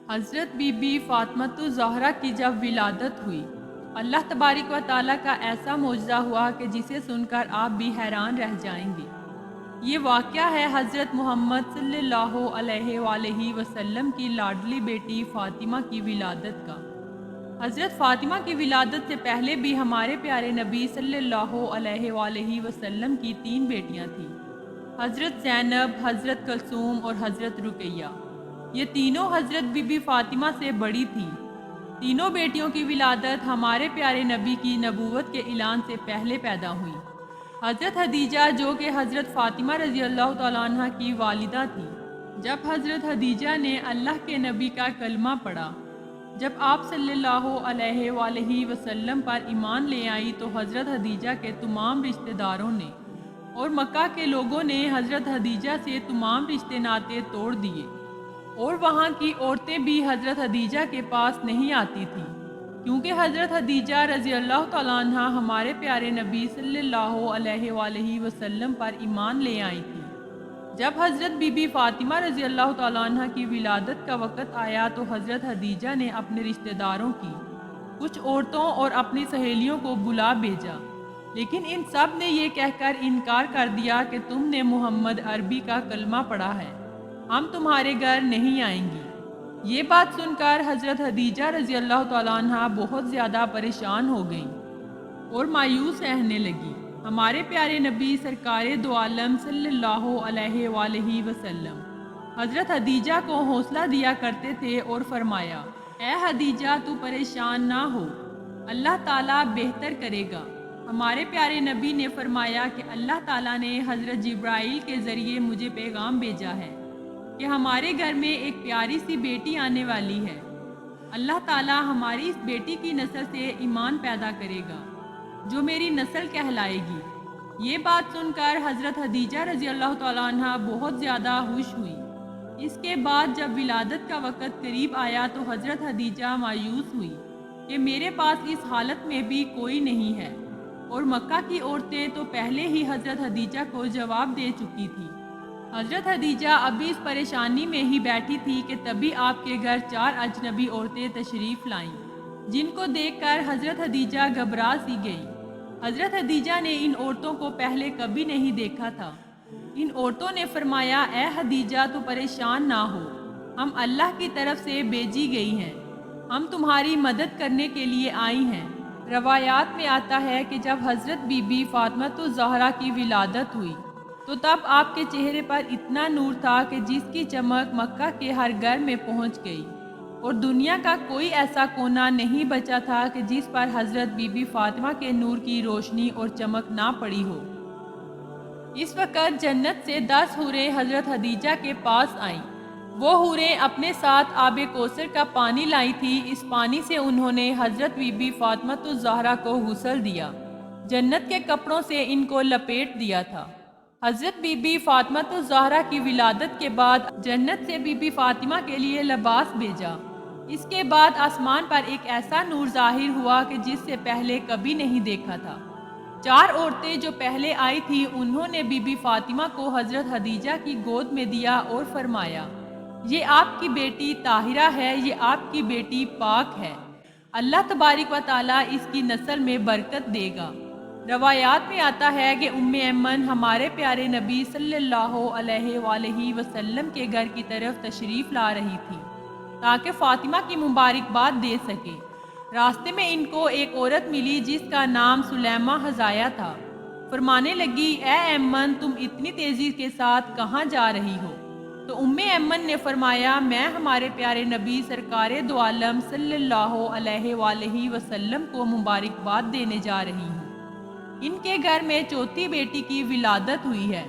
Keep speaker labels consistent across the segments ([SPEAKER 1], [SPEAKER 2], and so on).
[SPEAKER 1] حضرت be be Fatima الزہرا کی جب ولادت ہوئی، اللہ تبارک و تعالیٰ کا ایسا معجزہ ہوا کہ جسے سن کر آپ بھی حیران رہ جائیں گے۔ یہ واقعہ ہے حضرت محمد صلی اللہ علیہ وآلہ وسلم کی لاڈلی بیٹی فاطمہ کی ولادت کا۔ حضرت فاطمہ کی ولادت سے پہلے بھی ہمارے پیارے نبی صلی اللہ علیہ وآلہ وسلم کی 3 بیٹیاں تھیں، حضرت زینب، حضرت کلثوم اور حضرت رقیہ۔ یہ تینوں حضرت بی بی فاطمہ سے بڑی تھیں۔ تینوں بیٹیوں کی ولادت ہمارے پیارے نبی کی نبوت کے اعلان سے پہلے پیدا ہوئی۔ حضرت خدیجہ جو کہ حضرت فاطمہ رضی اللہ تعالیٰ عنہ کی والدہ تھی، جب حضرت خدیجہ نے اللہ کے نبی کا کلمہ پڑھا، جب آپ صلی اللہ علیہ وآلہ وسلم پر ایمان لے آئی تو حضرت خدیجہ کے تمام رشتہ داروں نے اور مکہ کے لوگوں نے حضرت خدیجہ سے تمام رشتے ناطے توڑ دیے، اور وہاں کی عورتیں بھی حضرت خدیجہ کے پاس نہیں آتی تھیں، کیونکہ حضرت خدیجہ رضی اللہ تعالیٰ عنہ ہمارے پیارے نبی صلی اللہ علیہ وآلہ وسلم پر ایمان لے آئی تھی۔ جب حضرت بی بی فاطمہ رضی اللہ تعالیٰ عنہ کی ولادت کا وقت آیا تو حضرت خدیجہ نے اپنے رشتہ داروں کی کچھ عورتوں اور اپنی سہیلیوں کو بلا بھیجا، لیکن ان سب نے یہ کہہ کر انکار کر دیا کہ تم نے محمد عربی کا کلمہ پڑھا ہے، ہم تمہارے گھر نہیں آئیں گی۔ یہ بات سن کر حضرت خدیجہ رضی اللہ تعالیٰ عنہ بہت زیادہ پریشان ہو گئیں اور مایوس رہنے لگی۔ ہمارے پیارے نبی سرکار دو عالم صلی اللہ علیہ وآلہ وسلم حضرت خدیجہ کو حوصلہ دیا کرتے تھے اور فرمایا، اے خدیجہ تو پریشان نہ ہو، اللہ تعالیٰ بہتر کرے گا۔ ہمارے پیارے نبی نے فرمایا کہ اللہ تعالیٰ نے حضرت جبرائیل کے ذریعے مجھے پیغام بھیجا ہے کہ ہمارے گھر میں ایک پیاری سی بیٹی آنے والی ہے۔ اللہ تعالیٰ ہماری اس بیٹی کی نسل سے ایمان پیدا کرے گا جو میری نسل کہلائے گی۔ یہ بات سن کر حضرت خدیجہ رضی اللہ تعالیٰ عنہ بہت زیادہ خوش ہوئی۔ اس کے بعد جب ولادت کا وقت قریب آیا تو حضرت خدیجہ مایوس ہوئی کہ میرے پاس اس حالت میں بھی کوئی نہیں ہے، اور مکہ کی عورتیں تو پہلے ہی حضرت خدیجہ کو جواب دے چکی تھی۔ حضرت خدیجہ ابھی اس پریشانی میں ہی بیٹھی تھی کہ تبھی آپ کے گھر 4 اجنبی عورتیں تشریف لائیں، جن کو دیکھ کر حضرت خدیجہ گھبرا سی گئی۔ حضرت خدیجہ نے ان عورتوں کو پہلے کبھی نہیں دیکھا تھا۔ ان عورتوں نے فرمایا، اے خدیجہ تو پریشان نہ ہو، ہم اللہ کی طرف سے بھیجی گئی ہیں، ہم تمہاری مدد کرنے کے لیے آئی ہیں۔ روایات میں آتا ہے کہ جب حضرت بی بی فاطمۃ الزہرا کی ولادت ہوئی تو تب آپ کے چہرے پر اتنا نور تھا کہ جس کی چمک مکہ کے ہر گھر میں پہنچ گئی، اور دنیا کا کوئی ایسا کونا نہیں بچا تھا کہ جس پر حضرت بی بی فاطمہ کے نور کی روشنی اور چمک نہ پڑی ہو۔ اس وقت جنت سے 10 حوریں حضرت خدیجہ کے پاس آئیں۔ وہ حوریں اپنے ساتھ آب کوثر کا پانی لائی تھی۔ اس پانی سے انہوں نے حضرت بی بی فاطمۃ الزہرا کو غسل دیا، جنت کے کپڑوں سے ان کو لپیٹ دیا تھا۔ حضرت بی بی فاطمۃ الزہرا کی ولادت کے بعد جنت سے بی بی فاطمہ کے لیے لباس بھیجا۔ اس کے بعد آسمان پر ایک ایسا نور ظاہر ہوا کہ جس سے پہلے کبھی نہیں دیکھا تھا۔ 4 عورتیں جو پہلے آئی تھی انہوں نے بی بی فاطمہ کو حضرت خدیجہ کی گود میں دیا اور فرمایا، یہ آپ کی بیٹی طاہرہ ہے، یہ آپ کی بیٹی پاک ہے، اللہ تبارک و تعالیٰ اس کی نسل میں برکت دے گا۔ روایات میں آتا ہے کہ ایمن ہمارے پیارے نبی صلی اللہ علیہ وآلہ وسلم کے گھر کی طرف تشریف لا رہی تھی تاکہ فاطمہ کی مبارکباد دے سکے۔ راستے میں ان کو ایک عورت ملی جس کا نام سلیمہ حضایہ تھا۔ فرمانے لگی، اے ایمن تم اتنی تیزی کے ساتھ کہاں جا رہی ہو؟ تو ایمن نے فرمایا، میں ہمارے پیارے نبی سرکار دو عالم صلی اللہ علیہ وآلہ وسلم کو مبارکباد دینے جا رہی ہوں، ان کے گھر میں چوتھی بیٹی کی ولادت ہوئی ہے۔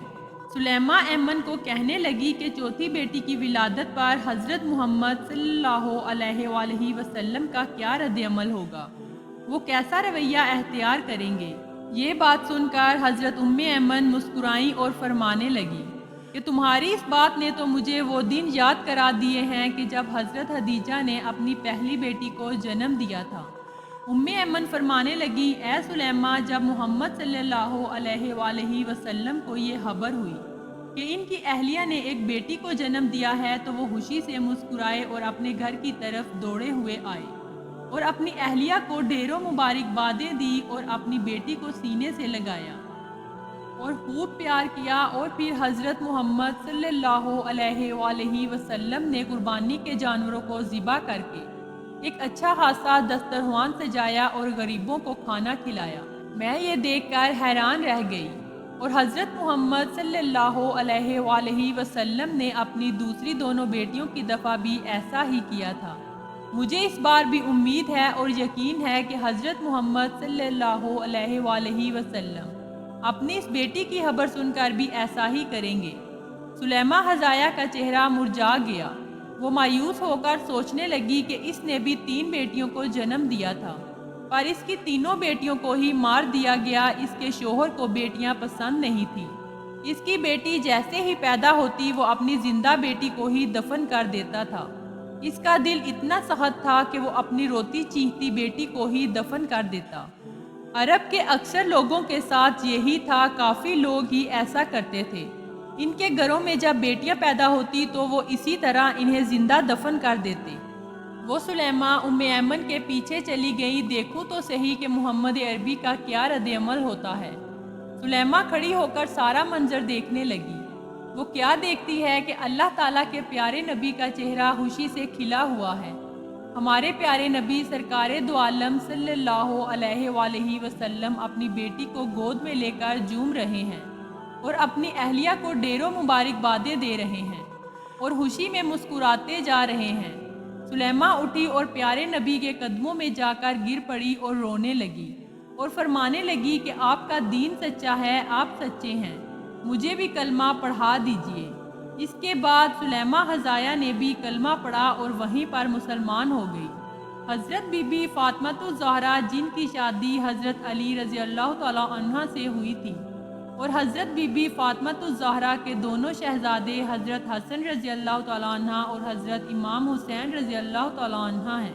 [SPEAKER 1] سلیمہ ایمن کو کہنے لگی کہ چوتھی بیٹی کی ولادت پر حضرت محمد صلی اللہ علیہ وآلہ وسلم کا کیا رد عمل ہوگا، وہ کیسا رویہ اختیار کریں گے؟ یہ بات سن کر حضرت ایمن مسکرائیں اور فرمانے لگی کہ تمہاری اس بات نے تو مجھے وہ دن یاد کرا دیے ہیں کہ جب حضرت خدیجہ نے اپنی پہلی بیٹی کو جنم دیا تھا۔ ایمن فرمانے لگی، اے سلیمہ جب محمد صلی اللہ علیہ وآلہ وسلم کو یہ خبر ہوئی کہ ان کی اہلیہ نے ایک بیٹی کو جنم دیا ہے تو وہ خوشی سے مسکرائے اور اپنے گھر کی طرف دوڑے ہوئے آئے اور اپنی اہلیہ کو ڈھیروں مبارکبادیں دی اور اپنی بیٹی کو سینے سے لگایا اور خوب پیار کیا، اور پھر حضرت محمد صلی اللہ علیہ وآلہ وسلم نے قربانی کے جانوروں کو ذبح کر کے ایک اچھا خاصا دسترخوان سجایا اور غریبوں کو کھانا کھلایا۔ میں یہ دیکھ کر حیران رہ گئی، اور حضرت محمد صلی اللہ علیہ وآلہ وسلم نے اپنی دوسری دونوں بیٹیوں کی دفعہ بھی ایسا ہی کیا تھا۔ مجھے اس بار بھی امید ہے اور یقین ہے کہ حضرت محمد صلی اللہ علیہ وآلہ وسلم اپنی اس بیٹی کی خبر سن کر بھی ایسا ہی کریں گے۔ سلیمہ حضایہ کا چہرہ مرجھا گیا۔ وہ مایوس ہو کر سوچنے لگی کہ اس نے بھی 3 بیٹیوں کو جنم دیا تھا، پر اس کی تینوں بیٹیوں کو ہی مار دیا گیا۔ اس کے شوہر کو بیٹیاں پسند نہیں تھیں۔ اس کی بیٹی جیسے ہی پیدا ہوتی وہ اپنی زندہ بیٹی کو ہی دفن کر دیتا تھا۔ اس کا دل اتنا سخت تھا کہ وہ اپنی روتی چیختی بیٹی کو ہی دفن کر دیتا۔ عرب کے اکثر لوگوں کے ساتھ یہی تھا، کافی لوگ ہی ایسا کرتے تھے۔ ان کے گھروں میں جب بیٹیاں پیدا ہوتی تو وہ اسی طرح انہیں زندہ دفن کر دیتے۔ وہ سلیمہ ام ایمن کے پیچھے چلی گئی، دیکھو تو صحیح کہ محمد عربی کا کیا رد عمل ہوتا ہے۔ سلیمہ کھڑی ہو کر سارا منظر دیکھنے لگی۔ وہ کیا دیکھتی ہے کہ اللہ تعالیٰ کے پیارے نبی کا چہرہ خوشی سے کھلا ہوا ہے۔ ہمارے پیارے نبی سرکار دو عالم صلی اللہ علیہ وآلہ وسلم اپنی بیٹی کو گود میں لے کر جھوم رہے ہیں اور اپنی اہلیہ کو ڈھیروں مبارکبادیں دے رہے ہیں اور خوشی میں مسکراتے جا رہے ہیں۔ سلیمہ اٹھی اور پیارے نبی کے قدموں میں جا کر گر پڑی اور رونے لگی اور فرمانے لگی کہ آپ کا دین سچا ہے، آپ سچے ہیں، مجھے بھی کلمہ پڑھا دیجئے۔ اس کے بعد سلیمہ حضایہ نے بھی کلمہ پڑھا اور وہیں پر مسلمان ہو گئی۔ حضرت بی بی فاطمۃ الزہرا جن کی شادی حضرت علی رضی اللہ تعالیٰ عنہ سے ہوئی تھی، اور حضرت بی بی فاطمۃ الزہرا کے دونوں شہزادے حضرت حسن رضی اللہ تعالیٰ عنہ اور حضرت امام حسین رضی اللہ تعالیٰ عنہ ہیں۔